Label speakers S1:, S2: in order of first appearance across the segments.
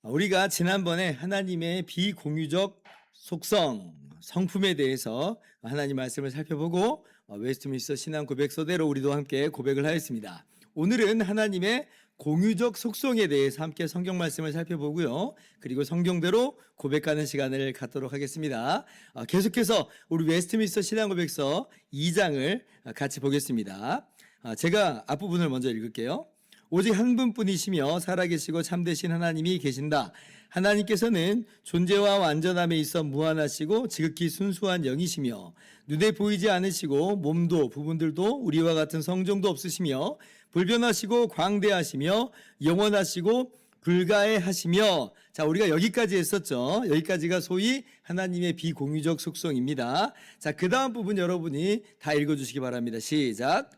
S1: 우리가 지난번에 하나님의 비공유적 속성, 성품에 대해서 하나님 말씀을 살펴보고 웨스트민스터 신앙 고백서대로 우리도 함께 고백을 하였습니다. 오늘은 하나님의 공유적 속성에 대해서 함께 성경 말씀을 살펴보고요. 그리고 성경대로 고백하는 시간을 갖도록 하겠습니다. 계속해서 우리 웨스트민스터 신앙 고백서 2장을 같이 보겠습니다. 제가 앞부분을 먼저 읽을게요. 오직 한 분뿐이시며 살아계시고 참되신 하나님이 계신다. 하나님께서는 존재와 완전함에 있어 무한하시고 지극히 순수한 영이시며 눈에 보이지 않으시고 몸도 부분들도 우리와 같은 성정도 없으시며 불변하시고 광대하시며 영원하시고 불가해하시며. 자, 우리가 여기까지 했었죠. 여기까지가 소위 하나님의 비공유적 속성입니다. 자, 그 다음 부분 여러분이 다 읽어주시기 바랍니다. 시작.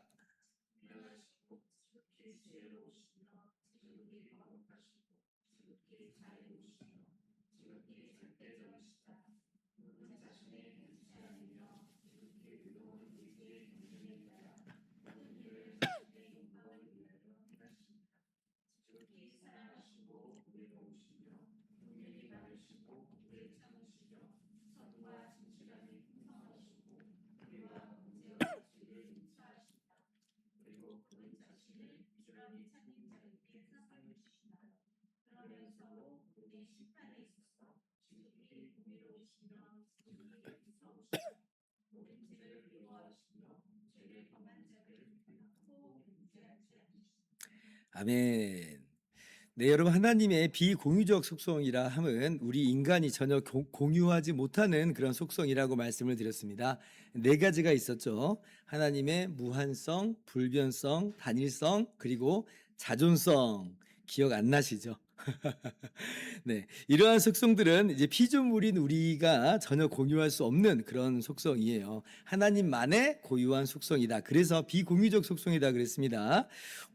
S1: 아멘. 네, 여러분, 하나님의 비공유적 속성이라 함은 우리 인간이 전혀 공유하지 못하는 그런 속성이라고 말씀을 드렸습니다. 네 가지가 있었죠. 하나님의 무한성, 불변성, 단일성, 그리고 자존성. 기억 안 나시죠? 네, 이러한 속성들은 이제 피조물인 우리가 전혀 공유할 수 없는 그런 속성이에요. 하나님만의 고유한 속성이다. 그래서 비공유적 속성이다 그랬습니다.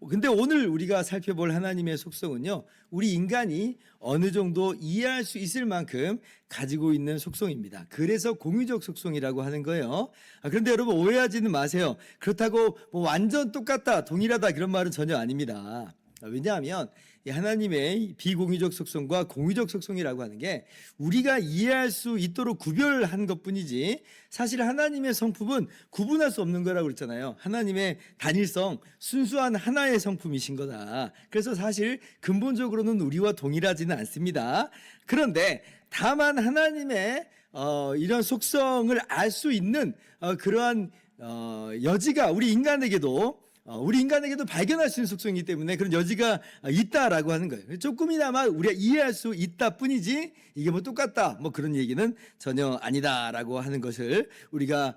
S1: 근데 오늘 우리가 살펴볼 하나님의 속성은요, 우리 인간이 어느 정도 이해할 수 있을 만큼 가지고 있는 속성입니다. 그래서 공유적 속성이라고 하는 거예요. 그런데 여러분 오해하지는 마세요. 그렇다고 뭐 완전 똑같다, 동일하다 그런 말은 전혀 아닙니다. 왜냐하면 하나님의 비공유적 속성과 공유적 속성이라고 하는 게 우리가 이해할 수 있도록 구별한 것뿐이지, 사실 하나님의 성품은 구분할 수 없는 거라고 그랬잖아요. 하나님의 단일성, 순수한 하나의 성품이신 거다. 그래서 사실 근본적으로는 우리와 동일하지는 않습니다. 그런데 다만 하나님의 이런 속성을 알 수 있는 그러한 여지가 우리 인간에게도 발견할 수 있는 속성이기 때문에 그런 여지가 있다라고 하는 거예요. 조금이나마 우리가 이해할 수 있다 뿐이지 이게 뭐 똑같다 뭐 그런 얘기는 전혀 아니다라고 하는 것을 우리가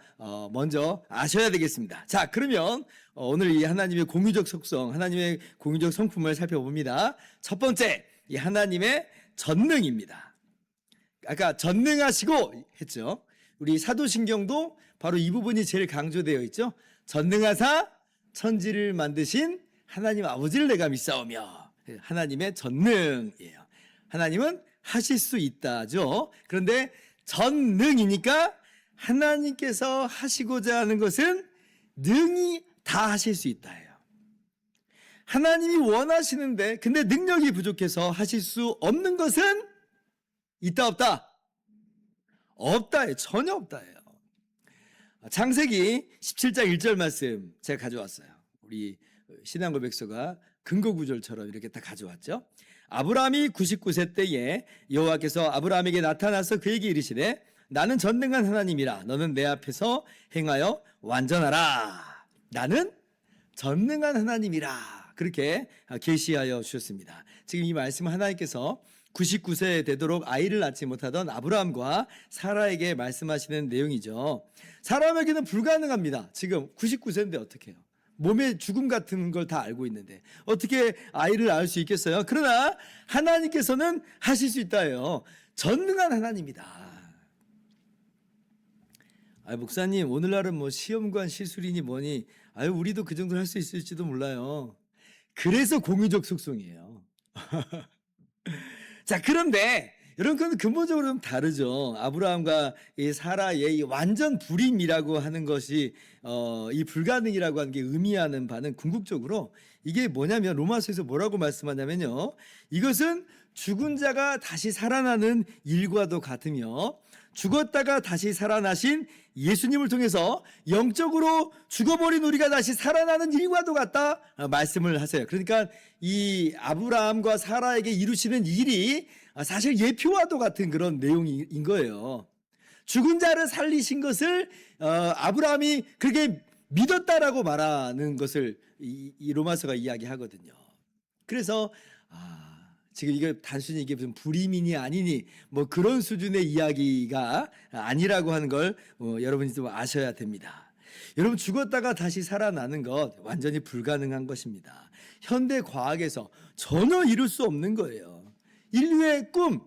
S1: 먼저 아셔야 되겠습니다. 자, 그러면 오늘 이 하나님의 공유적 속성, 하나님의 공유적 성품을 살펴봅니다. 첫 번째, 이 하나님의 전능입니다. 아까 전능하시고 했죠. 우리 사도신경도 바로 이 부분이 제일 강조되어 있죠. 전능하사 천지를 만드신 하나님 아버지를 내가 믿사오며. 하나님의 전능이에요. 하나님은 하실 수 있다죠. 그런데 전능이니까 하나님께서 하시고자 하는 것은 능히 다 하실 수 있다예요. 하나님이 원하시는데 근데 능력이 부족해서 하실 수 없는 것은 있다 없다? 없다예요. 전혀 없다예요. 창세기 17장 1절 말씀 제가 가져왔어요. 우리 신앙고백서가 근거구절처럼 이렇게 다 가져왔죠. 아브라함이 99세 때에 여호와께서 아브라함에게 나타나서 그에게 이르시되 나는 전능한 하나님이라 너는 내 앞에서 행하여 완전하라. 나는 전능한 하나님이라. 그렇게 계시하여 주셨습니다. 지금 이 말씀은 하나님께서 99세 되도록 아이를 낳지 못하던 아브라함과 사라에게 말씀하시는 내용이죠. 사람에게는 불가능합니다. 지금 99세인데 어떻게 해요? 몸의 죽음 같은 걸 다 알고 있는데 어떻게 아이를 낳을 수 있겠어요? 그러나 하나님께서는 하실 수 있다예요. 전능한 하나님이다. 목사님, 오늘날은 뭐 시험관 시술이니 뭐니, 우리도 그 정도 할 수 있을지도 몰라요. 그래서 공유적 속성이에요. 자, 그런데 여러분 그건 근본적으로 좀 다르죠. 아브라함과 이 사라의 이 완전 불임이라고 하는 것이 이 불가능이라고 하는 게 의미하는 바는 궁극적으로 이게 뭐냐면 로마서에서 뭐라고 말씀하냐면요. 이것은 죽은 자가 다시 살아나는 일과도 같으며 죽었다가 다시 살아나신 예수님을 통해서 영적으로 죽어버린 우리가 다시 살아나는 일과도 같다 말씀을 하세요. 그러니까 이 아브라함과 사라에게 이루시는 일이 사실 예표와도 같은 그런 내용인 거예요. 죽은 자를 살리신 것을 아브라함이 그렇게 믿었다라고 말하는 것을 이 로마서가 이야기하거든요. 그래서 지금 이게 단순히 이게 무슨 불이민이 아니니 뭐 그런 수준의 이야기가 아니라고 하는 걸 여러분이 좀 아셔야 됩니다. 여러분 죽었다가 다시 살아나는 것 완전히 불가능한 것입니다. 현대 과학에서 전혀 이룰 수 없는 거예요. 인류의 꿈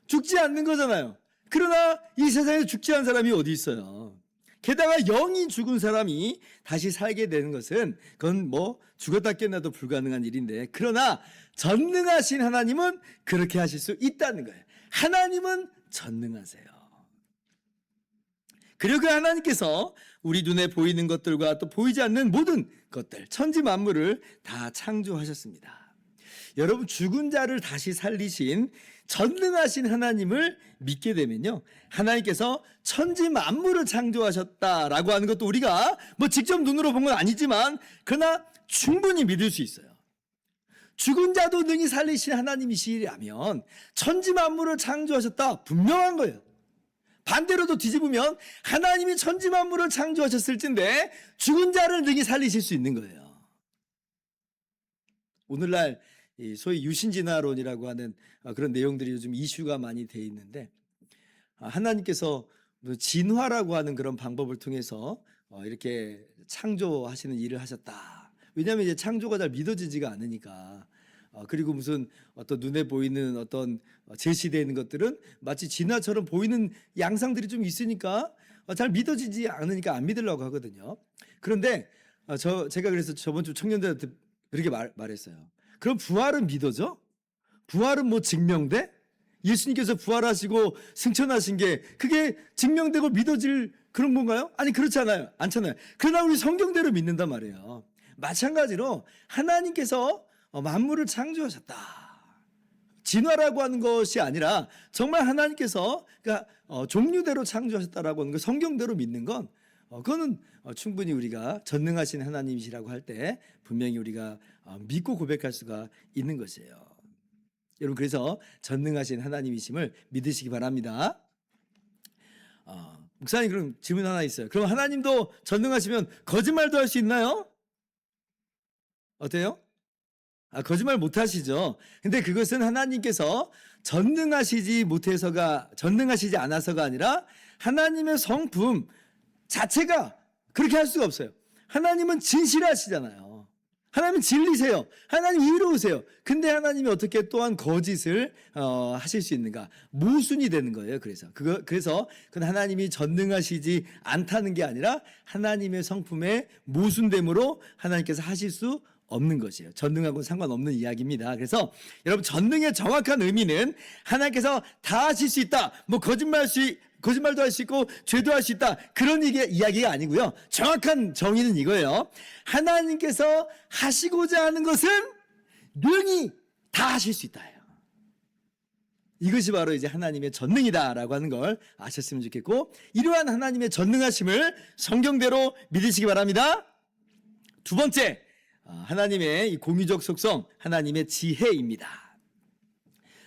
S1: 죽지 않는 거잖아요. 그러나 이 세상에 죽지 않은 사람이 어디 있어요. 게다가 영이 죽은 사람이 다시 살게 되는 것은 그건 뭐 죽었다 깨어나도 불가능한 일인데, 그러나 전능하신 하나님은 그렇게 하실 수 있다는 거예요. 하나님은 전능하세요. 그리고 그 하나님께서 우리 눈에 보이는 것들과 또 보이지 않는 모든 것들, 천지 만물을 다 창조하셨습니다. 여러분 죽은 자를 다시 살리신 전능하신 하나님을 믿게 되면요, 하나님께서 천지 만물을 창조하셨다라고 하는 것도 우리가 뭐 직접 눈으로 본 건 아니지만 그러나 충분히 믿을 수 있어요. 죽은 자도 능히 살리신 하나님이시라면 천지 만물을 창조하셨다 분명한 거예요. 반대로도 뒤집으면 하나님이 천지 만물을 창조하셨을진데 죽은 자를 능히 살리실 수 있는 거예요. 오늘날 소위 유신진화론이라고 하는 그런 내용들이 요즘 이슈가 많이 돼 있는데, 하나님께서 진화라고 하는 그런 방법을 통해서 이렇게 창조하시는 일을 하셨다. 왜냐하면 이제 창조가 잘 믿어지지가 않으니까. 그리고 무슨 어떤 눈에 보이는 어떤 제시되어 있는 것들은 마치 진화처럼 보이는 양상들이 좀 있으니까 잘 믿어지지 않으니까 안 믿으려고 하거든요. 그런데 제가 그래서 저번 주 청년들한테 그렇게 말했어요. 그럼 부활은 믿어져? 부활은 뭐 증명돼? 예수님께서 부활하시고 승천하신 게 그게 증명되고 믿어질 그런 건가요? 아니 그렇지 않잖아요. 그러나 우리 성경대로 믿는단 말이에요. 마찬가지로 하나님께서 만물을 창조하셨다. 진화라고 하는 것이 아니라 정말 하나님께서 그러니까 종류대로 창조하셨다라고 하는 거, 성경대로 믿는 건 그거는 충분히 우리가 전능하신 하나님이시라고 할 때 분명히 우리가 믿고 고백할 수가 있는 것이에요. 여러분 그래서 전능하신 하나님이심을 믿으시기 바랍니다. 목사님 그럼 질문 하나 있어요. 그럼 하나님도 전능하시면 거짓말도 할 수 있나요? 어때요? 거짓말 못 하시죠. 근데 그것은 하나님께서 전능하시지 않아서가 아니라 하나님의 성품 자체가 그렇게 할 수가 없어요. 하나님은 진실하시잖아요. 하나님은 진리세요. 하나님 이로우세요. 근데 하나님이 어떻게 또한 거짓을 하실 수 있는가? 모순이 되는 거예요. 그래서 그건 하나님이 전능하시지 않다는 게 아니라 하나님의 성품의 모순됨으로 하나님께서 하실 수 없는 것이에요. 전능하고는 상관없는 이야기입니다. 그래서 여러분 전능의 정확한 의미는 하나님께서 다 하실 수 있다. 뭐 거짓말도 할 수 있고 죄도 할 수 있다. 그런 이야기가 아니고요. 정확한 정의는 이거예요. 하나님께서 하시고자 하는 것은 능히 다 하실 수 있다. 이것이 바로 이제 하나님의 전능이다라고 하는 걸 아셨으면 좋겠고, 이러한 하나님의 전능하심을 성경대로 믿으시기 바랍니다. 두 번째, 하나님의 이 공유적 속성, 하나님의 지혜입니다.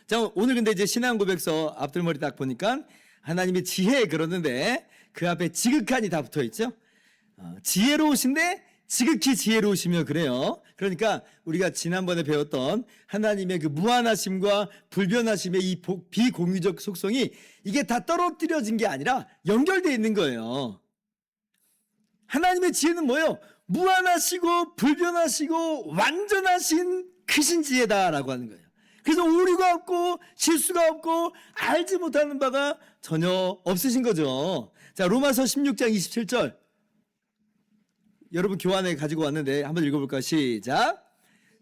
S1: 자, 오늘 근데 이제 신앙 고백서 앞들머리 딱 보니까 하나님의 지혜 그러는데 그 앞에 지극한이 다 붙어 있죠. 지혜로우신데 지극히 지혜로우시며 그래요. 그러니까 우리가 지난번에 배웠던 하나님의 그 무한하심과 불변하심의 이 비공유적 속성이 이게 다 떨어뜨려진 게 아니라 연결되어 있는 거예요. 하나님의 지혜는 뭐예요? 무한하시고 불변하시고 완전하신 크신 지혜다라고 하는 거예요. 그래서 오류가 없고 실수가 없고 알지 못하는 바가 전혀 없으신 거죠. 자, 로마서 16장 27절 여러분 교환에 가지고 왔는데 한번 읽어볼까요? 시작.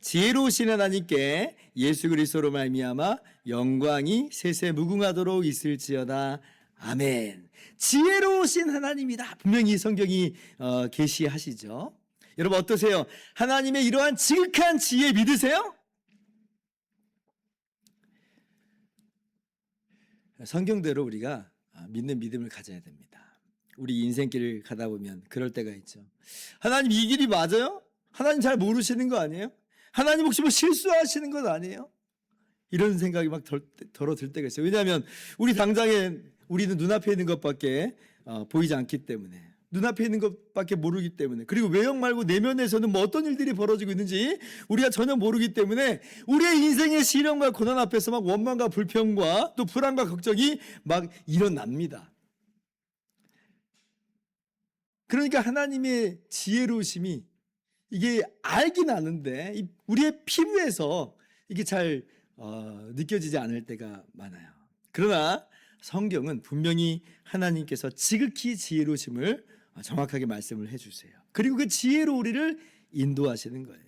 S1: 지혜로우신 하나님께 예수 그리스도로 말미암아 영광이 세세 무궁하도록 있을지어다. 아멘. 지혜로우신 하나님이다. 분명히 성경이 계시하시죠. 여러분 어떠세요? 하나님의 이러한 지극한 지혜 믿으세요? 성경대로 우리가 믿는 믿음을 가져야 됩니다. 우리 인생길을 가다 보면 그럴 때가 있죠. 하나님 이 길이 맞아요? 하나님 잘 모르시는 거 아니에요? 하나님 혹시 뭐 실수하시는 것 아니에요? 이런 생각이 막 덜어 들 때가 있어요. 왜냐하면 우리 당장에 우리는 눈앞에 있는 것밖에 보이지 않기 때문에, 눈앞에 있는 것밖에 모르기 때문에, 그리고 외형 말고 내면에서는 뭐 어떤 일들이 벌어지고 있는지 우리가 전혀 모르기 때문에 우리의 인생의 시련과 고난 앞에서 막 원망과 불평과 또 불안과 걱정이 막 일어납니다. 그러니까 하나님의 지혜로우심이 이게 알긴 아는데 우리의 피부에서 이게 잘 느껴지지 않을 때가 많아요. 그러나 성경은 분명히 하나님께서 지극히 지혜로우심을 정확하게 말씀을 해주세요. 그리고 그 지혜로 우리를 인도하시는 거예요.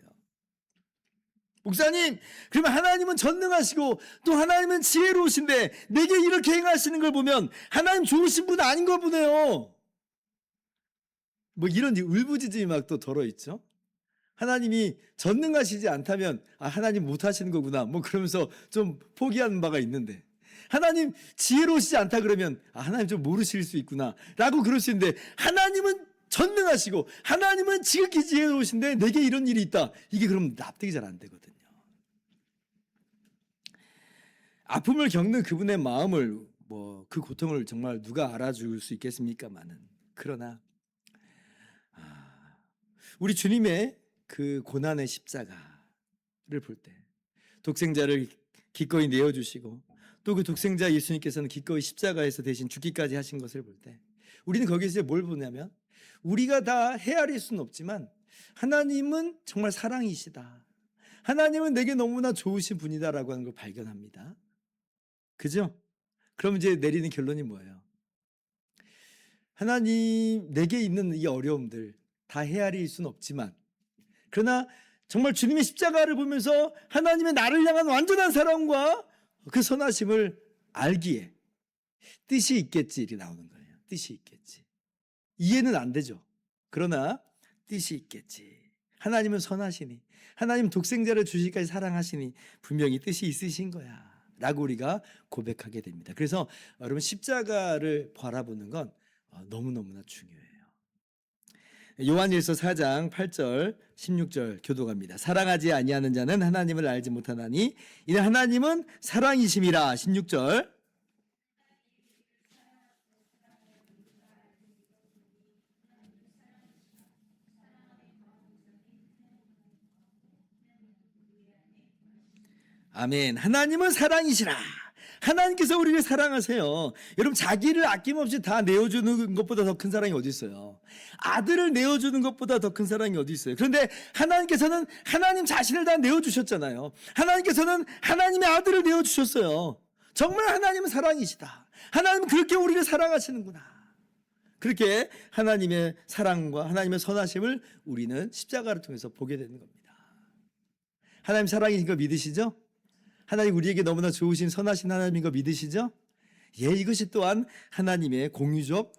S1: 목사님, 그러면 하나님은 전능하시고 또 하나님은 지혜로우신데 내게 이렇게 행하시는 걸 보면 하나님 좋으신 분 아닌 거 보네요. 뭐 이런 울부짖음이 막 또 덜어있죠. 하나님이 전능하시지 않다면 하나님 못하시는 거구나 뭐 그러면서 좀 포기하는 바가 있는데, 하나님 지혜로우시지 않다 그러면 하나님 좀 모르실 수 있구나 라고 그럴 수 있는데, 하나님은 전능하시고 하나님은 지극히 지혜로우신데 내게 이런 일이 있다, 이게 그럼 납득이 잘 안 되거든요. 아픔을 겪는 그분의 마음을 뭐 그 고통을 정말 누가 알아줄 수 있겠습니까마는, 그러나 우리 주님의 그 고난의 십자가를 볼 때 독생자를 기꺼이 내어주시고 또 그 독생자 예수님께서는 기꺼이 십자가에서 대신 죽기까지 하신 것을 볼 때 우리는 거기서 뭘 보냐면, 우리가 다 헤아릴 수는 없지만 하나님은 정말 사랑이시다, 하나님은 내게 너무나 좋으신 분이다라고 하는 걸 발견합니다. 그죠? 그럼 이제 내리는 결론이 뭐예요? 하나님 내게 있는 이 어려움들 다 헤아릴 수는 없지만, 그러나 정말 주님의 십자가를 보면서 하나님의 나를 향한 완전한 사랑과 그 선하심을 알기에 뜻이 있겠지, 이렇게 나오는 거예요. 뜻이 있겠지. 이해는 안 되죠. 그러나 뜻이 있겠지. 하나님은 선하시니, 하나님 독생자를 주시기까지 사랑하시니 분명히 뜻이 있으신 거야 라고 우리가 고백하게 됩니다. 그래서 여러분 십자가를 바라보는 건 너무너무나 중요해요. 요한일서 4장 8절 16절 교독합니다. 사랑하지 아니하는 자는 하나님을 알지 못하나니 이는 하나님은 사랑이심이라. 16절 아멘. 하나님은 사랑이시라. 하나님께서 우리를 사랑하세요. 여러분 자기를 아낌없이 다 내어주는 것보다 더 큰 사랑이 어디 있어요? 아들을 내어주는 것보다 더 큰 사랑이 어디 있어요? 그런데 하나님께서는 하나님 자신을 다 내어주셨잖아요. 하나님께서는 하나님의 아들을 내어주셨어요. 정말 하나님은 사랑이시다. 하나님은 그렇게 우리를 사랑하시는구나. 그렇게 하나님의 사랑과 하나님의 선하심을 우리는 십자가를 통해서 보게 되는 겁니다. 하나님 사랑이신 거 믿으시죠? 하나님 우리에게 너무나 좋으신 선하신 하나님인 거 믿으시죠? 예, 이것이 또한 하나님의 공유적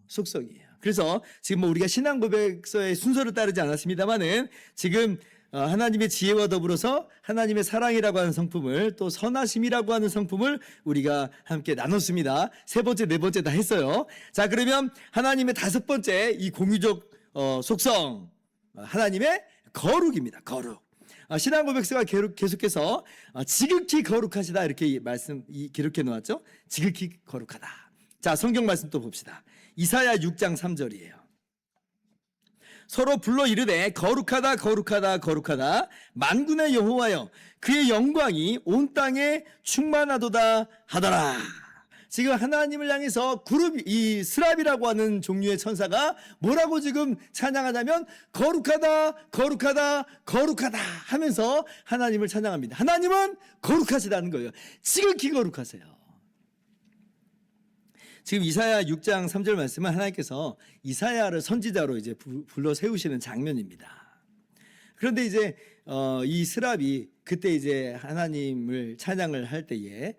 S1: 속성이에요. 그래서 지금 뭐 우리가 신앙 고백서의 순서를 따르지 않았습니다만은 지금 하나님의 지혜와 더불어서 하나님의 사랑이라고 하는 성품을, 또 선하심이라고 하는 성품을 우리가 함께 나눴습니다. 세 번째, 네 번째 다 했어요. 자, 그러면 하나님의 다섯 번째 이 공유적 속성, 하나님의 거룩입니다. 거룩. 신앙 고백서가 계속해서 지극히 거룩하시다 이렇게 기록해 놓았죠. 지극히 거룩하다. 자, 성경 말씀 또 봅시다. 이사야 6장 3절이에요. 서로 불러 이르되 거룩하다 거룩하다 거룩하다 만군의 여호와여 그의 영광이 온 땅에 충만하도다 하더라. 지금 하나님을 향해서 이 스랍이라고 하는 종류의 천사가 뭐라고 지금 찬양하냐면 거룩하다 거룩하다 거룩하다 하면서 하나님을 찬양합니다. 하나님은 거룩하시다는 거예요. 지극히 거룩하세요. 지금 이사야 6장 3절 말씀은 하나님께서 이사야를 선지자로 이제 불러 세우시는 장면입니다. 그런데 이제 이 스랍이 그때 이제 하나님을 찬양을 할 때에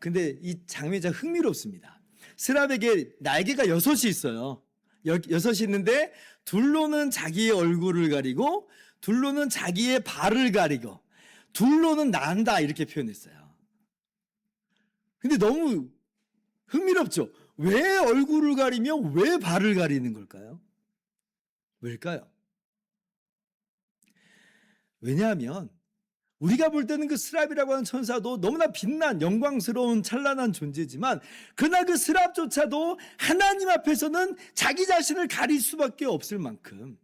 S1: 근데 이 장면이 참 흥미롭습니다. 스랍에게 날개가 6이 있어요. 6이 있는데 둘로는 자기의 얼굴을 가리고 둘로는 자기의 발을 가리고 둘로는 난다 이렇게 표현했어요. 근데 너무 흥미롭죠. 왜 얼굴을 가리며 왜 발을 가리는 걸까요? 왜일까요? 왜냐하면 우리가 볼 때는 그 스랍이라고 하는 천사도 너무나 빛난 영광스러운 찬란한 존재지만 그러나 그 스랍조차도 하나님 앞에서는 자기 자신을 가릴 수밖에 없을 만큼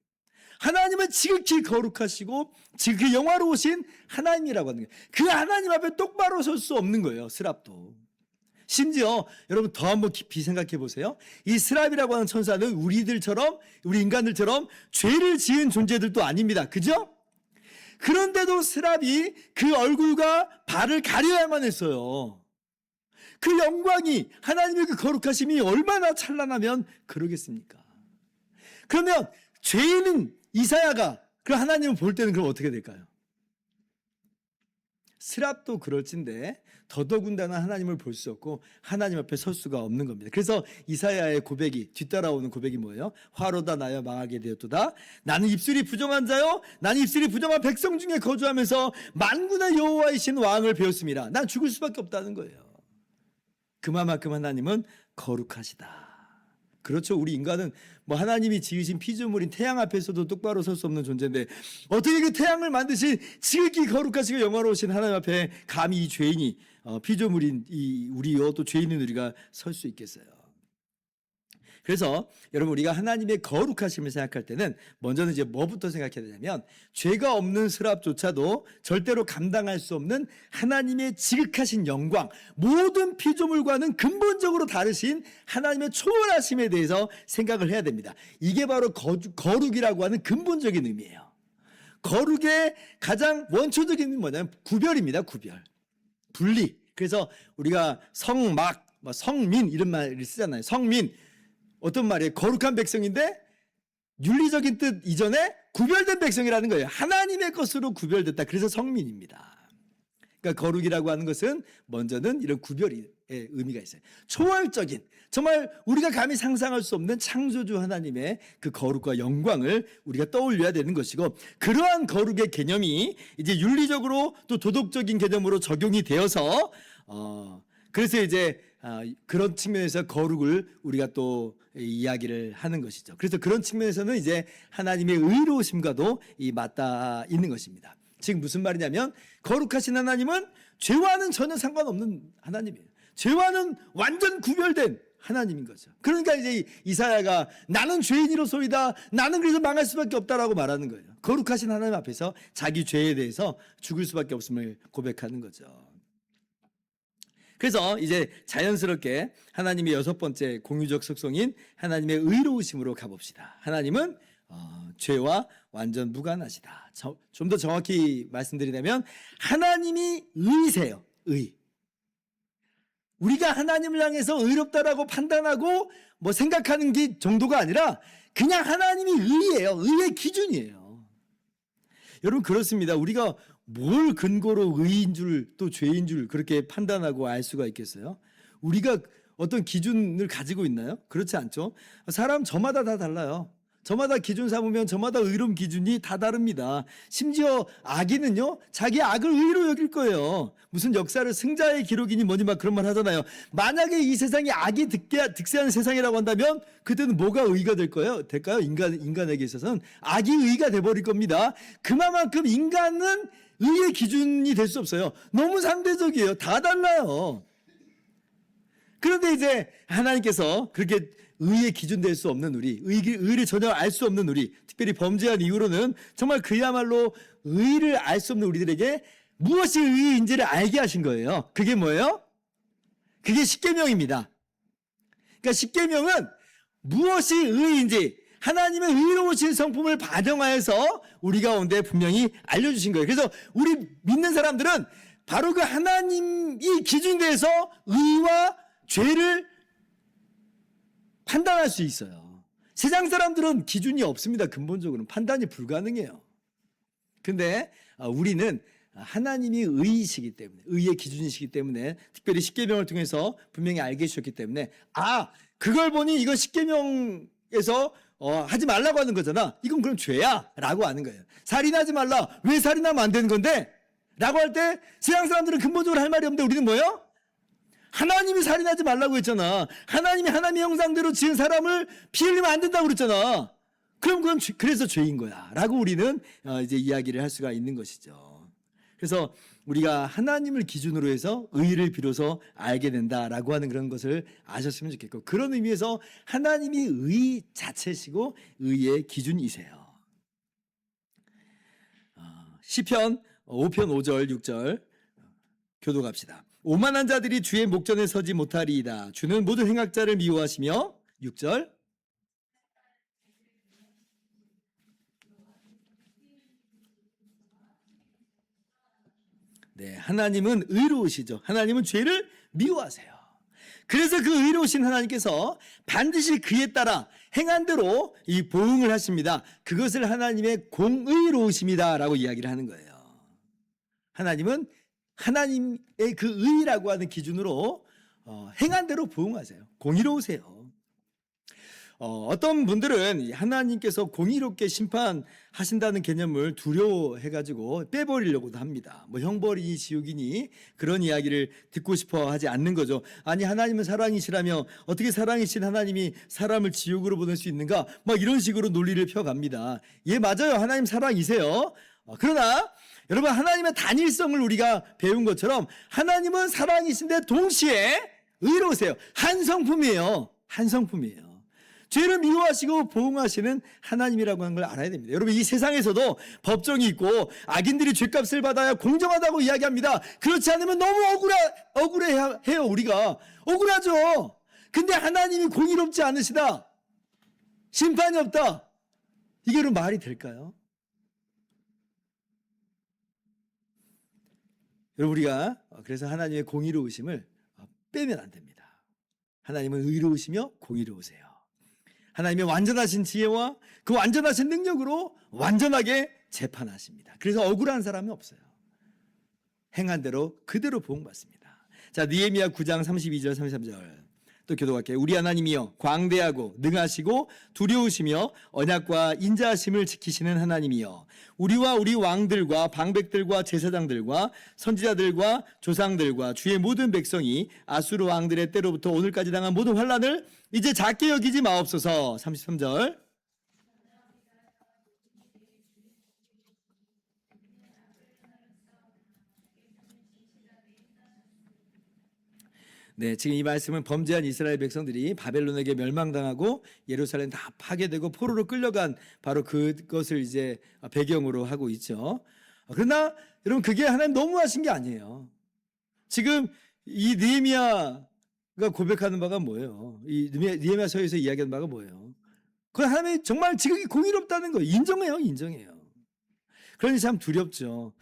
S1: 하나님은 지극히 거룩하시고 지극히 영화로우신 하나님이라고 하는 거예요. 그 하나님 앞에 똑바로 설 수 없는 거예요. 스랍도. 심지어 여러분 더 한번 깊이 생각해 보세요. 이 스랍이라고 하는 천사는 우리들처럼 우리 인간들처럼 죄를 지은 존재들도 아닙니다. 그죠? 그런데도 스랍이 그 얼굴과 발을 가려야만 했어요. 그 영광이 하나님의 그 거룩하심이 얼마나 찬란하면 그러겠습니까? 그러면 죄인은 이사야가 그 하나님을 볼 때는 그럼 어떻게 될까요? 스랍도 그럴진데 더더군다나 하나님을 볼 수 없고 하나님 앞에 설 수가 없는 겁니다. 그래서 이사야의 고백이 뒤따라오는 고백이 뭐예요? 화로다 나여 망하게 되었도다. 나는 입술이 부정한 자요 나는 입술이 부정한 백성 중에 거주하면서 만군의 여호와이신 왕을 배웠습니다. 난 죽을 수밖에 없다는 거예요. 그만큼 하나님은 거룩하시다. 그렇죠. 우리 인간은 뭐 하나님이 지으신 피조물인 태양 앞에서도 똑바로 설 수 없는 존재인데 어떻게 그 태양을 만드신 지극히 거룩하시고 영화로우신 하나님 앞에 감히 이 죄인이 피조물인 이 우리요 또 죄인인 우리가 설 수 있겠어요. 그래서 여러분 우리가 하나님의 거룩하심을 생각할 때는 먼저는 이제 뭐부터 생각해야 되냐면 죄가 없는 스랍조차도 절대로 감당할 수 없는 하나님의 지극하신 영광, 모든 피조물과는 근본적으로 다르신 하나님의 초월하심에 대해서 생각을 해야 됩니다. 이게 바로 거룩이라고 하는 근본적인 의미예요. 거룩의 가장 원초적인 의미는 뭐냐면 구별입니다. 구별, 분리. 그래서 우리가 성막, 성민 이런 말을 쓰잖아요. 성민 어떤 말이에요? 거룩한 백성인데 윤리적인 뜻 이전에 구별된 백성이라는 거예요. 하나님의 것으로 구별됐다. 그래서 성민입니다. 그러니까 거룩이라고 하는 것은 먼저는 이런 구별의 의미가 있어요. 초월적인 정말 우리가 감히 상상할 수 없는 창조주 하나님의 그 거룩과 영광을 우리가 떠올려야 되는 것이고 그러한 거룩의 개념이 이제 윤리적으로 또 도덕적인 개념으로 적용이 되어서 그래서 이제 그런 측면에서 거룩을 우리가 또 이야기를 하는 것이죠. 그래서 그런 측면에서는 이제 하나님의 의로우심과도 맞닿아 있는 것입니다. 즉 무슨 말이냐면 거룩하신 하나님은 죄와는 전혀 상관없는 하나님이에요. 죄와는 완전 구별된 하나님인 거죠. 그러니까 이제 이사야가 나는 죄인이로소이다. 나는 그래서 망할 수밖에 없다라고 말하는 거예요. 거룩하신 하나님 앞에서 자기 죄에 대해서 죽을 수밖에 없음을 고백하는 거죠. 그래서 이제 자연스럽게 하나님의 6번째 공유적 속성인 하나님의 의로우심으로 가봅시다. 하나님은 죄와 완전 무관하시다. 좀 더 정확히 말씀드리자면 하나님이 의세요. 의. 우리가 하나님을 향해서 의롭다라고 판단하고 뭐 생각하는 게 정도가 아니라 그냥 하나님이 의예요. 의의 기준이에요. 여러분 그렇습니다. 우리가 뭘 근거로 의인 줄 또 죄인 줄 그렇게 판단하고 알 수가 있겠어요? 우리가 어떤 기준을 가지고 있나요? 그렇지 않죠. 사람 저마다 다 달라요. 저마다 기준 삼으면 저마다 의로움 기준이 다 다릅니다. 심지어 악인은요 자기 악을 의로 여길 거예요. 무슨 역사를 승자의 기록이니 뭐니 막 그런 말 하잖아요. 만약에 이 세상이 악이 득세하는 세상이라고 한다면 그때는 뭐가 의가 될까요? 인간에게 있어서는 악이 의가 돼버릴 겁니다. 그만큼 인간은 의의 기준이 될 수 없어요. 너무 상대적이에요. 다 달라요. 그런데 이제 하나님께서 그렇게 의의 기준 될 수 없는 우리, 의를 전혀 알 수 없는 우리, 특별히 범죄한 이후로는 정말 그야말로 의를 알 수 없는 우리들에게 무엇이 의인지를 알게 하신 거예요. 그게 뭐예요? 그게 십계명입니다. 그러니까 십계명은 무엇이 의인지 하나님의 의로우신 성품을 반영하여서 우리 가운데 분명히 알려주신 거예요. 그래서 우리 믿는 사람들은 바로 그 하나님이 기준돼서 의와 죄를 판단할 수 있어요. 세상 사람들은 기준이 없습니다. 근본적으로는 판단이 불가능해요. 근데 우리는 하나님이 의이시기 때문에, 의의 기준이시기 때문에, 특별히 십계명을 통해서 분명히 알게 해주셨기 때문에, 그걸 보니 이건 십계명에서 하지 말라고 하는 거잖아. 이건 그럼 죄야 라고 하는 거예요. 살인하지 말라. 왜 살인하면 안 되는 건데? 라고 할 때 세상 사람들은 근본적으로 할 말이 없는데 우리는 뭐예요? 하나님이 살인하지 말라고 했잖아. 하나님이 하나님의 형상대로 지은 사람을 피 흘리면 안 된다고 그랬잖아. 그럼 그건 그래서 죄인 거야 라고 우리는 이제 이야기를 할 수가 있는 것이죠. 그래서 우리가 하나님을 기준으로 해서 의를 비로소 알게 된다라고 하는 그런 것을 아셨으면 좋겠고, 그런 의미에서 하나님이 의 자체시고 의의 기준이세요. 시편 5편 5절 6절 교독합시다. 오만한 자들이 주의 목전에 서지 못하리이다. 주는 모든 행악자를 미워하시며 6절 네, 하나님은 의로우시죠. 하나님은 죄를 미워하세요. 그래서 그 의로우신 하나님께서 반드시 그에 따라 행한 대로 이 보응을 하십니다. 그것을 하나님의 공의로우심이다라고 이야기를 하는 거예요. 하나님은 하나님의 그 의라고 하는 기준으로 행한 대로 보응하세요. 공의로우세요. 어떤 분들은 하나님께서 공의롭게 심판하신다는 개념을 두려워해가지고 빼버리려고도 합니다. 뭐 형벌이니 지옥이니 그런 이야기를 듣고 싶어 하지 않는 거죠. 아니, 하나님은 사랑이시라며 어떻게 사랑이신 하나님이 사람을 지옥으로 보낼 수 있는가? 막 이런 식으로 논리를 펴갑니다. 예, 맞아요. 하나님 사랑이세요. 그러나 여러분, 하나님의 단일성을 우리가 배운 것처럼 하나님은 사랑이신데 동시에 의로우세요. 한 성품이에요. 한 성품이에요. 죄를 미워하시고 보응하시는 하나님이라고 하는 걸 알아야 됩니다. 여러분, 이 세상에서도 법정이 있고 악인들이 죄값을 받아야 공정하다고 이야기합니다. 그렇지 않으면 너무 억울해요. 우리가 억울하죠. 근데 하나님이 공의롭지 않으시다, 심판이 없다, 이게 그럼 말이 될까요? 여러분, 우리가 그래서 하나님의 공의로우심을 빼면 안 됩니다. 하나님은 의로우시며 공의로우세요. 하나님의 완전하신 지혜와 그 완전하신 능력으로 완전하게 재판하십니다. 그래서 억울한 사람이 없어요. 행한 대로 그대로 보응받습니다. 자, 느헤미야 9장 32절 33절 또 교독할게요. 우리 하나님이여, 광대하고 능하시고 두려우시며 언약과 인자하심을 지키시는 하나님이여, 우리와 우리 왕들과 방백들과 제사장들과 선지자들과 조상들과 주의 모든 백성이 아수르 왕들의 때로부터 오늘까지 당한 모든 환난을 이제 작게 여기지 마옵소서. 33절 네, 지금 이 말씀은 범죄한 이스라엘 백성들이 바벨론에게 멸망당하고 예루살렘 다 파괴되고 포로로 끌려간 바로 그것을 이제 배경으로 하고 있죠. 그러나 여러분, 그게 하나님 너무하신 게 아니에요. 지금 이 느헤미야가 고백하는 바가 뭐예요? 이 느헤미야서에서 이야기하는 바가 뭐예요? 그 하나님이 정말 지극히 공의롭다는 거예요. 인정해요. 그러니 참 두렵죠.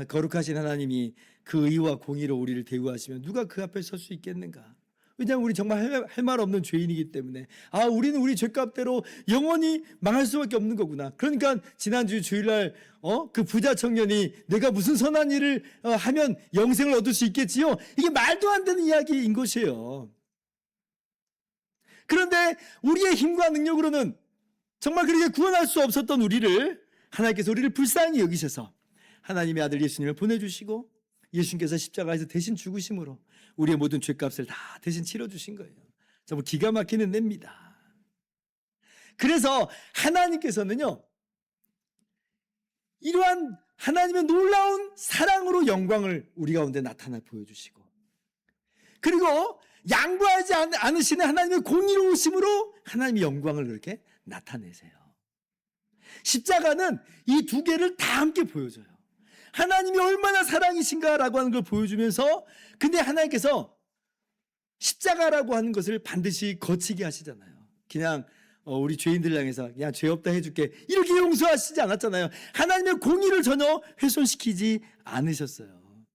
S1: 거룩하신 하나님이 그 의와 공의로 우리를 대우하시면 누가 그 앞에 설 수 있겠는가? 왜냐하면 우리 정말 할 말 없는 죄인이기 때문에 우리는 우리 죄값대로 영원히 망할 수밖에 없는 거구나. 그러니까 지난주 주일날 그 부자 청년이 내가 무슨 선한 일을 하면 영생을 얻을 수 있겠지요? 이게 말도 안 되는 이야기인 것이에요. 그런데 우리의 힘과 능력으로는 정말 그렇게 구원할 수 없었던 우리를 하나님께서 우리를 불쌍히 여기셔서 하나님의 아들 예수님을 보내주시고 예수님께서 십자가에서 대신 죽으심으로 우리의 모든 죄값을 다 대신 치러주신 거예요. 정말 기가 막히는 예입니다. 그래서 하나님께서는요, 이러한 하나님의 놀라운 사랑으로 영광을 우리 가운데 나타나 보여주시고, 그리고 양보하지 않으시는 하나님의 공의로우심으로 하나님의 영광을 그렇게 나타내세요. 십자가는 이 두 개를 다 함께 보여줘요. 하나님이 얼마나 사랑이신가라고 하는 걸 보여주면서, 근데 하나님께서 십자가라고 하는 것을 반드시 거치게 하시잖아요. 그냥 우리 죄인들 향해서 그냥 죄 없다 해줄게 이렇게 용서하시지 않았잖아요. 하나님의 공의를 전혀 훼손시키지 않으셨어요.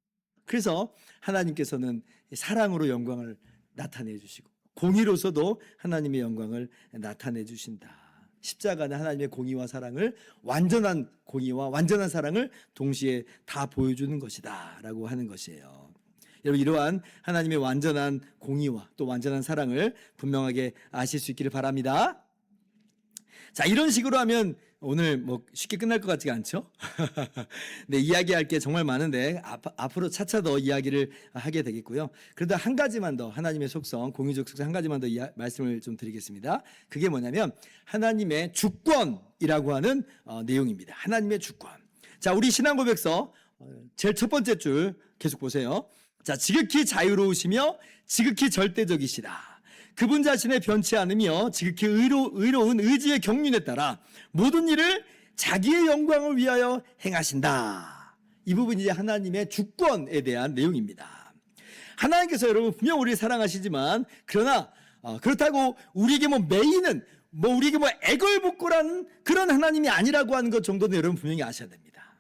S1: 그래서 하나님께서는 사랑으로 영광을 나타내 주시고 공의로서도 하나님의 영광을 나타내 주신다. 십자가는 하나님의 공의와 사랑을, 완전한 공의와 완전한 사랑을 동시에 다 보여주는 것이다 라고 하는 것이에요. 여러분, 이러한 하나님의 완전한 공의와 또 완전한 사랑을 분명하게 아실 수 있기를 바랍니다. 자, 이런 식으로 하면 오늘 뭐 쉽게 끝날 것 같지가 않죠? 네, 이야기할 게 정말 많은데 앞으로 차차 더 이야기를 하게 되겠고요. 그래도 한 가지만 더, 하나님의 속성, 공의적 속성 한 가지만 더 말씀을 좀 드리겠습니다. 그게 뭐냐면 하나님의 주권이라고 하는 내용입니다. 하나님의 주권. 자, 우리 신앙고백서 제일 첫 번째 줄 계속 보세요. 자, 지극히 자유로우시며 지극히 절대적이시다. 그분 자신의 변치 않으며 지극히 의로운 의지의 경륜에 따라 모든 일을 자기의 영광을 위하여 행하신다. 이 부분이 이제 하나님의 주권에 대한 내용입니다. 하나님께서 여러분 분명 우리를 사랑하시지만 그러나 그렇다고 우리에게 뭐 매이는 우리에게 애걸복걸하는 그런 하나님이 아니라고 하는 것 정도는 여러분 분명히 아셔야 됩니다.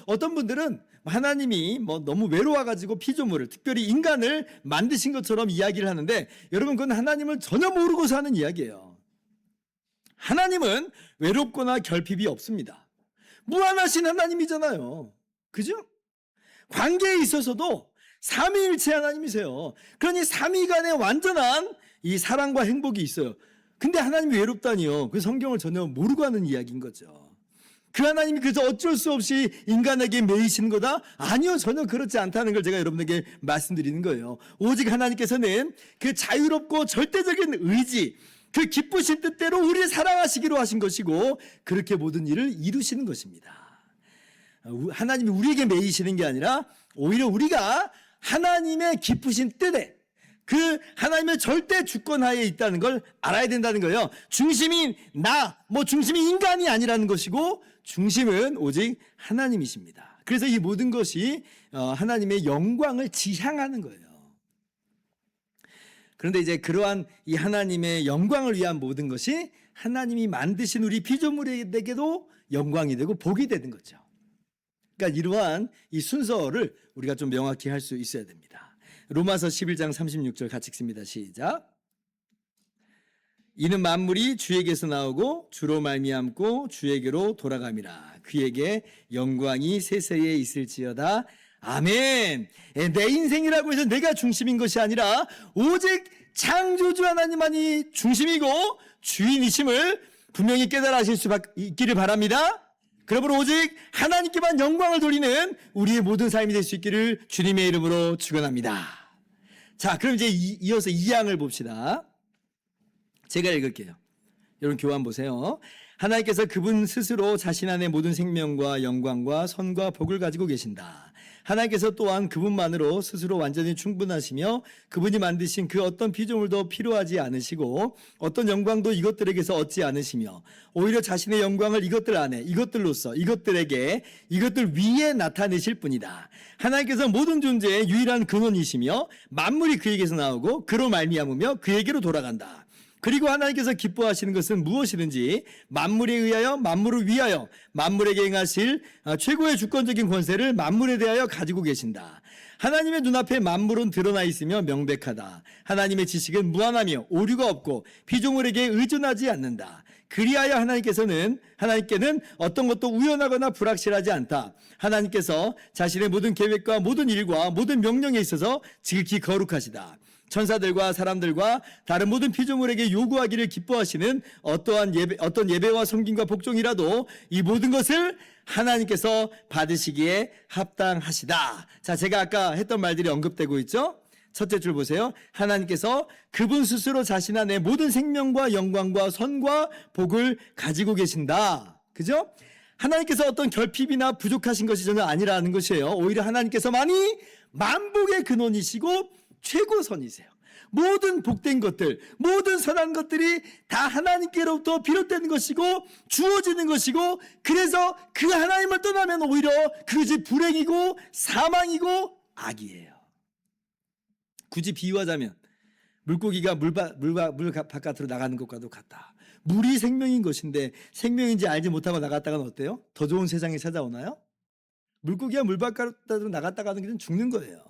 S1: 어떤 분들은 하나님이 너무 외로워가지고 피조물을, 특별히 인간을 만드신 것처럼 이야기를 하는데, 여러분 그건 하나님을 전혀 모르고서 하는 이야기예요. 하나님은 외롭거나 결핍이 없습니다. 무한하신 하나님이잖아요. 그죠? 관계에 있어서도 삼위일체 하나님이세요. 그러니 삼위간의 완전한 이 사랑과 행복이 있어요. 근데 하나님이 외롭다니요. 그 성경을 전혀 모르고 하는 이야기인 거죠. 그 하나님이 그저 어쩔 수 없이 인간에게 매이시는 거다? 아니요, 전혀 그렇지 않다는 걸 제가 여러분에게 말씀드리는 거예요. 오직 하나님께서는 그 자유롭고 절대적인 의지, 그 기쁘신 뜻대로 우리를 사랑하시기로 하신 것이고 그렇게 모든 일을 이루시는 것입니다. 하나님이 우리에게 매이시는 게 아니라 오히려 우리가 하나님의 기쁘신 뜻에, 그 하나님의 절대 주권하에 있다는 걸 알아야 된다는 거예요. 중심이 중심이 인간이 아니라는 것이고 중심은 오직 하나님이십니다. 그래서 이 모든 것이 하나님의 영광을 지향하는 거예요. 그런데 이제 그러한 이 하나님의 영광을 위한 모든 것이 하나님이 만드신 우리 피조물에게도 영광이 되고 복이 되는 거죠. 그러니까 이러한 이 순서를 우리가 좀 명확히 할 수 있어야 됩니다. 로마서 11장 36절 같이 읽습니다. 시작. 이는 만물이 주에게서 나오고 주로 말미암고 주에게로 돌아감이라. 그에게 영광이 세세에 있을지어다. 아멘. 내 인생이라고 해서 내가 중심인 것이 아니라 오직 창조주 하나님만이 중심이고 주인이심을 분명히 깨달아 하실 수 있기를 바랍니다. 그러므로 오직 하나님께만 영광을 돌리는 우리의 모든 삶이 될 수 있기를 주님의 이름으로 축원합니다. 자, 그럼 이제 이어서 2장을 봅시다. 제가 읽을게요. 여러분 교환 보세요. 하나님께서 그분 스스로 자신 안에 모든 생명과 영광과 선과 복을 가지고 계신다. 하나님께서 또한 그분만으로 스스로 완전히 충분하시며 그분이 만드신 그 어떤 피조물도 필요하지 않으시고 어떤 영광도 이것들에게서 얻지 않으시며 오히려 자신의 영광을 이것들 안에, 이것들로서, 이것들에게, 이것들 위에 나타내실 뿐이다. 하나님께서 모든 존재의 유일한 근원이시며 만물이 그에게서 나오고 그로 말미암으며 그에게로 돌아간다. 그리고 하나님께서 기뻐하시는 것은 무엇이든지 만물에 의하여, 만물을 위하여, 만물에게 행하실 최고의 주권적인 권세를 만물에 대하여 가지고 계신다. 하나님의 눈앞에 만물은 드러나 있으며 명백하다. 하나님의 지식은 무한하며 오류가 없고 피조물에게 의존하지 않는다. 그리하여 하나님께는 어떤 것도 우연하거나 불확실하지 않다. 하나님께서 자신의 모든 계획과 모든 일과 모든 명령에 있어서 지극히 거룩하시다. 천사들과 사람들과 다른 모든 피조물에게 요구하기를 기뻐하시는 어떤 예배와 섬김과 복종이라도 이 모든 것을 하나님께서 받으시기에 합당하시다. 자, 제가 아까 했던 말들이 언급되고 있죠? 첫째 줄 보세요. 하나님께서 그분 스스로 자신 안에 모든 생명과 영광과 선과 복을 가지고 계신다. 그죠? 하나님께서 어떤 결핍이나 부족하신 것이 전혀 아니라는 것이에요. 오히려 하나님께서만이 만복의 근원이시고 최고선이세요. 모든 복된 것들, 모든 선한 것들이 다 하나님께로부터 비롯되는 것이고 주어지는 것이고 그래서 그 하나님을 떠나면 오히려 그것이 불행이고 사망이고 악이에요. 굳이 비유하자면 물고기가 물 바깥으로 나가는 것과도 같다. 물이 생명인 것인데 생명인지 알지 못하고 나갔다가는 어때요? 더 좋은 세상이 찾아오나요? 물고기가 물 바깥으로 나갔다가는 그냥 죽는 거예요.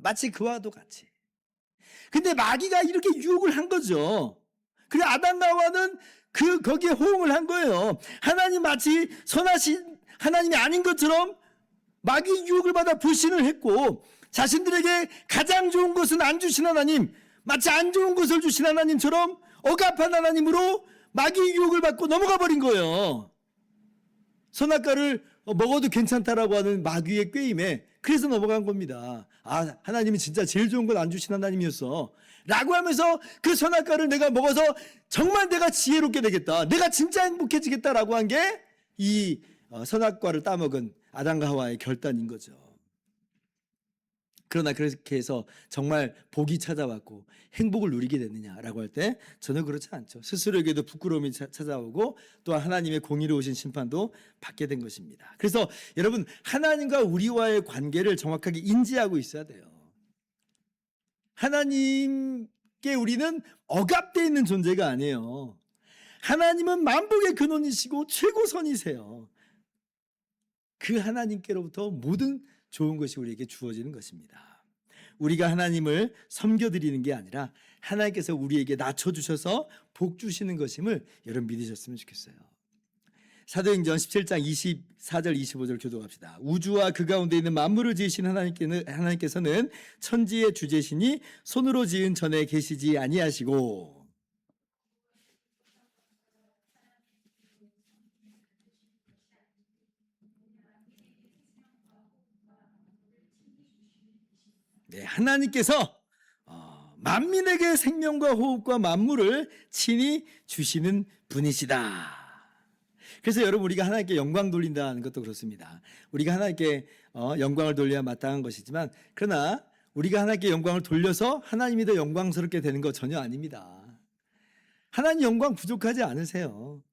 S1: 마치 그와도 같이. 근데 마귀가 이렇게 유혹을 한 거죠. 그래 아담과 하와는 거기에 호응을 한 거예요. 하나님 마치 선하신 하나님이 아닌 것처럼 마귀의 유혹을 받아 불신을 했고, 자신들에게 가장 좋은 것은 안 주신 하나님, 마치 안 좋은 것을 주신 하나님처럼 억압한 하나님으로 마귀의 유혹을 받고 넘어가 버린 거예요. 선악과를 먹어도 괜찮다라고 하는 마귀의 꾀임에 그래서 넘어간 겁니다. 아, 하나님이 진짜 제일 좋은 건 안 주신 하나님이었어 라고 하면서 그 선악과를 내가 먹어서 정말 내가 지혜롭게 되겠다, 내가 진짜 행복해지겠다라고 한 게 이 선악과를 따먹은 아담과 하와의 결단인 거죠. 그러나 그렇게 해서 정말 복이 찾아왔고 행복을 누리게 됐느냐라고 할 때 저는 그렇지 않죠. 스스로에게도 부끄러움이 찾아오고 또한 하나님의 공의로우신 심판도 받게 된 것입니다. 그래서 여러분, 하나님과 우리와의 관계를 정확하게 인지하고 있어야 돼요. 하나님께 우리는 억압되어 있는 존재가 아니에요. 하나님은 만복의 근원이시고 최고선이세요. 그 하나님께로부터 모든 좋은 것이 우리에게 주어지는 것입니다. 우리가 하나님을 섬겨드리는 게 아니라 하나님께서 우리에게 낮춰주셔서 복 주시는 것임을 여러분 믿으셨으면 좋겠어요. 사도행전 17장 24절 25절 교독합시다. 우주와 그 가운데 있는 만물을 지으신 하나님께서는 천지의 주제시니 손으로 지은 전에 계시지 아니하시고, 네, 하나님께서 만민에게 생명과 호흡과 만물을 친히 주시는 분이시다. 그래서 여러분, 우리가 하나님께 영광 돌린다는 것도 그렇습니다. 우리가 하나님께 영광을 돌려야 마땅한 것이지만, 그러나 우리가 하나님께 영광을 돌려서 하나님이 더 영광스럽게 되는 것 전혀 아닙니다. 하나님 영광 부족하지 않으세요.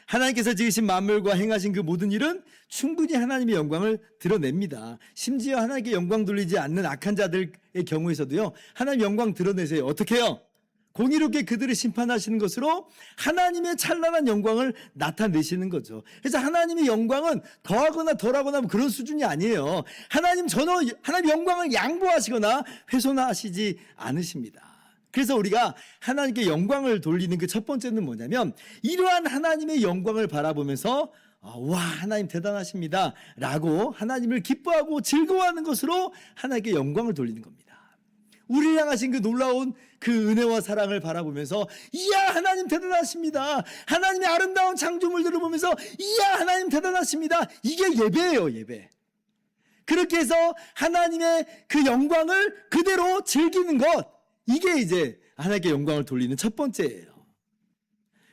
S1: 하나님께서 지으신 만물과 행하신 그 모든 일은 충분히 하나님의 영광을 드러냅니다. 심지어 하나님께 영광 돌리지 않는 악한 자들의 경우에서도요, 하나님 영광 드러내세요. 어떻게 해요? 공의롭게 그들을 심판하시는 것으로 하나님의 찬란한 영광을 나타내시는 거죠. 그래서 하나님의 영광은 더하거나 덜하거나 그런 수준이 아니에요. 하나님 영광을 양보하시거나 훼손하시지 않으십니다. 그래서 우리가 하나님께 영광을 돌리는 그 첫 번째는 뭐냐면, 이러한 하나님의 영광을 바라보면서 와, 하나님 대단하십니다 라고 하나님을 기뻐하고 즐거워하는 것으로 하나님께 영광을 돌리는 겁니다. 우리를 향하신 그 놀라운 그 은혜와 사랑을 바라보면서 이야, 하나님 대단하십니다, 하나님의 아름다운 창조물들을 보면서 이야, 하나님 대단하십니다, 이게 예배예요. 예배. 그렇게 해서 하나님의 그 영광을 그대로 즐기는 것, 이게 이제 하나님께 영광을 돌리는 첫 번째예요.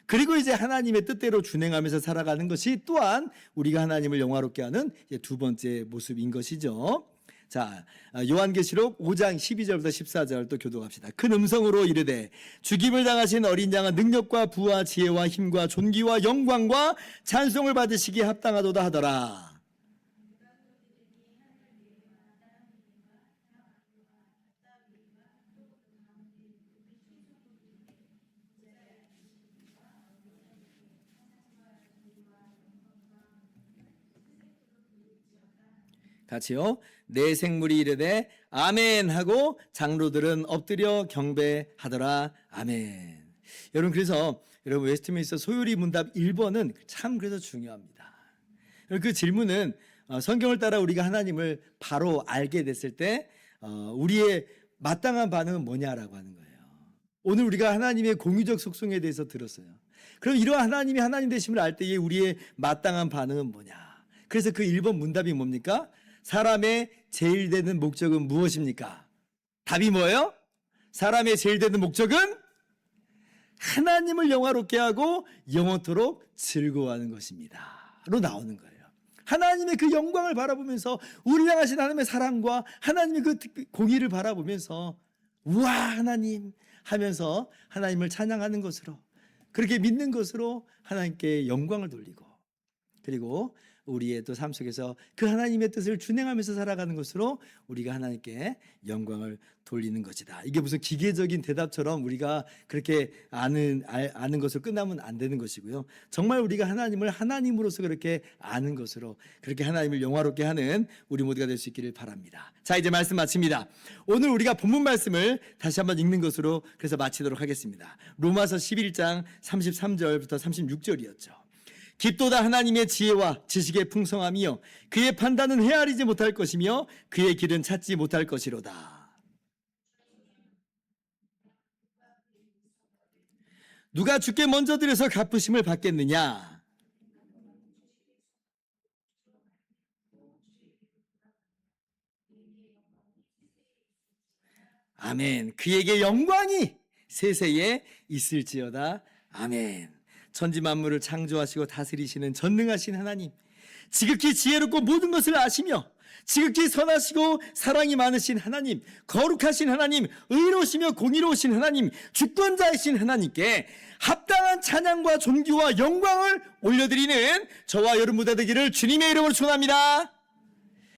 S1: 그리고 이제 하나님의 뜻대로 준행하면서 살아가는 것이 또한 우리가 하나님을 영화롭게 하는 두 번째 모습인 것이죠. 자, 요한계시록 5장 12절부터 14절 또 교독합시다. 큰 음성으로 이르되 죽임을 당하신 어린 양은 능력과 부와 지혜와 힘과 존귀와 영광과 찬송을 받으시기에 합당하도다 하더라. 같이요. 내 생물이 이르되 아멘 하고 장로들은 엎드려 경배하더라. 아멘. 여러분, 그래서 여러분, 웨스트민스터 소요리 문답 1번은 참 그래서 중요합니다. 그 질문은 성경을 따라 우리가 하나님을 바로 알게 됐을 때 우리의 마땅한 반응은 뭐냐라고 하는 거예요. 오늘 우리가 하나님의 공유적 속성에 대해서 들었어요. 그럼 이러한 하나님이 하나님 되심을 알 때에 우리의 마땅한 반응은 뭐냐? 그래서 그 1번 문답이 뭡니까? 사람의 제일 되는 목적은 무엇입니까? 답이 뭐예요? 사람의 제일 되는 목적은 하나님을 영화롭게 하고 영원토록 즐거워하는 것입니다 로 나오는 거예요. 하나님의 그 영광을 바라보면서, 우리를 향하신 하나님의 사랑과 하나님의 그 공의를 바라보면서 우와, 하나님 하면서 하나님을 찬양하는 것으로, 그렇게 믿는 것으로 하나님께 영광을 돌리고, 그리고 우리의 또 삶 속에서 그 하나님의 뜻을 준행하면서 살아가는 것으로 우리가 하나님께 영광을 돌리는 것이다. 이게 무슨 기계적인 대답처럼 우리가 그렇게 아는 것으로 끝나면 안 되는 것이고요. 정말 우리가 하나님을 하나님으로서 그렇게 아는 것으로 그렇게 하나님을 영화롭게 하는 우리 모두가 될 수 있기를 바랍니다. 자, 이제 말씀 마칩니다. 오늘 우리가 본문 말씀을 다시 한번 읽는 것으로 그래서 마치도록 하겠습니다. 로마서 11장 33절부터 36절이었죠. 깊도다 하나님의 지혜와 지식의 풍성함이요 그의 판단은 헤아리지 못할 것이며 그의 길은 찾지 못할 것이로다. 누가 주께 먼저 드려서 갚으심을 받겠느냐? 아멘. 그에게 영광이 세세에 있을지어다. 아멘. 천지 만물을 창조하시고 다스리시는 전능하신 하나님, 지극히 지혜롭고 모든 것을 아시며 지극히 선하시고 사랑이 많으신 하나님, 거룩하신 하나님, 의로우시며 공의로우신 하나님, 주권자이신 하나님께 합당한 찬양과 존귀와 영광을 올려드리는 저와 여러분 모두 되기를 주님의 이름으로 축원합니다.